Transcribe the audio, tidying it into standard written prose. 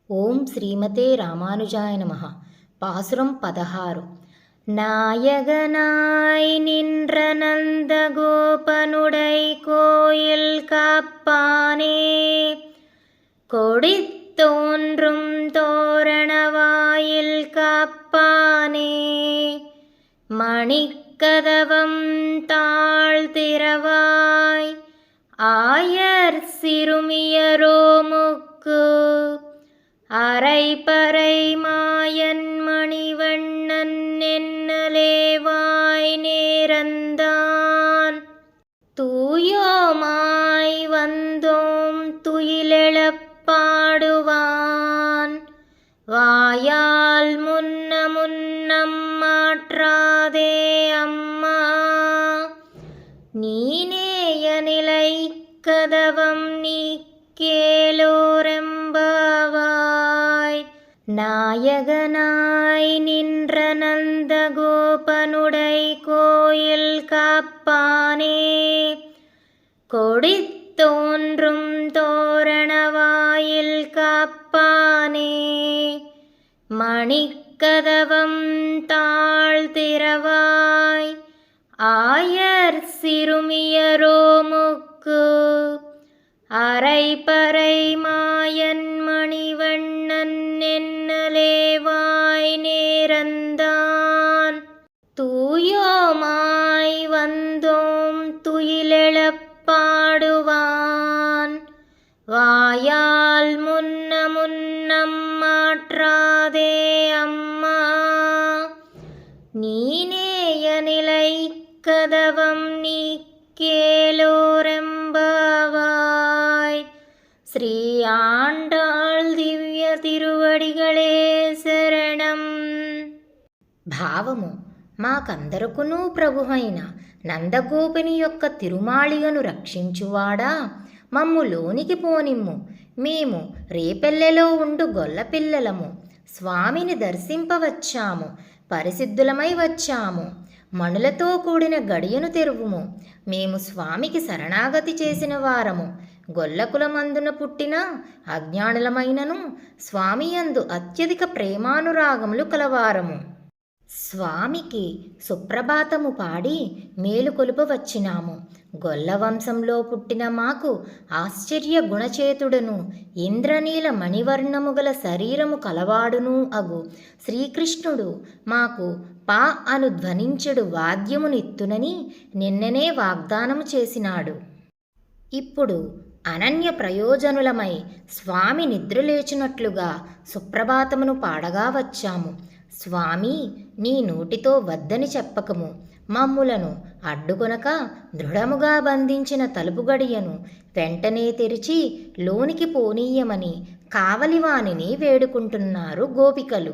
ஓம் ஸ்ரீமதே ராமானுஜாய நமஹ. பாசுரம் 16. நாயகனாய் நின்ற நந்த கோபனுடை கோயில் காப்பானே, கொடித்தோன்றும் தோரணவாயில் காப்பானே, மணிக்கதவம் தாழ்த்திரவாய் ஆயர் சிறுமியரோமுக்கு அரைப்பறை மாயன் மணிவண்ணன் என்னலேவாய் நேரந்தான், தூயோமாய் வந்தோம் துயிலெழப் பாடுவான், வாயால் முன்னம் மாற்றாதே அம்மா, நீனேய நிலை கதவம் நீ கேளோரெம்பாவாய். நாயகனாய் நின்ற நந்த கோபனுடை கோயில் காப்பானே, கொடித்தோன்றும் தோரணவாயில் காப்பானே, மணிக்கதவம் தாழ்த்திரவாய் ஆயர் சிறுமியரோமுக்கு அரைப்பறை மாயன் மணிவண்ணன் என்னலேவாய் நேரந்தான், தூயோமாய் வந்தோம் துயிலெழப் பாடுவான், வாயால் முன்னம் மாற்றாதே அம்மா, நீனேய நிலை கதவம் நீ கேளோரெம்பாவாய். ஸ்ரீ ஆண்டாள் దివ్య తిరువడిగళే శరణం. భావము, మాకందరకునూ ప్రభువైన నందగోపుని యొక్క తిరుమాళిగను రక్షించువాడా, మమ్ము లోనికి పోనిమ్ము, మేము రేపెల్లెలో ఉండు గొల్లపిల్లలము, స్వామిని దర్శింపవచ్చాము, పరిసిద్ధులమై వచ్చాము, మణులతో కూడిన గడియను తెరువుము, మేము స్వామికి శరణాగతి చేసిన వారము, గొల్లకులమందున పుట్టిన అజ్ఞానులమైనను స్వామియందు అత్యధిక ప్రేమానురాగములు కలవారము. స్వామికి సుప్రభాతము పాడి మేలుకొలుప వచ్చినాము. గొల్లవంశంలో పుట్టిన మాకు ఆశ్చర్య గుణచేతుడను ఇంద్రనీల మణివర్ణము గల శరీరము కలవాడును అగు శ్రీకృష్ణుడు మాకు పా అను ధ్వనించెడు వాద్యమునిత్తునని నిన్ననే వాగ్దానము చేసినాడు. ఇప్పుడు అనన్య ప్రయోజనులమై స్వామి నిద్రలేచినట్లుగా సుప్రభాతమును పాడగా వచ్చాము. స్వామి, నీ నోటితో వద్దని చెప్పకము, మమ్ములను అడ్డుకొనక దృఢముగా బంధించిన తలుపు గడియను వెంటనే తెరిచి లోనికి పోనీయమని కావలివానిని వేడుకుంటున్నారు గోపికలు.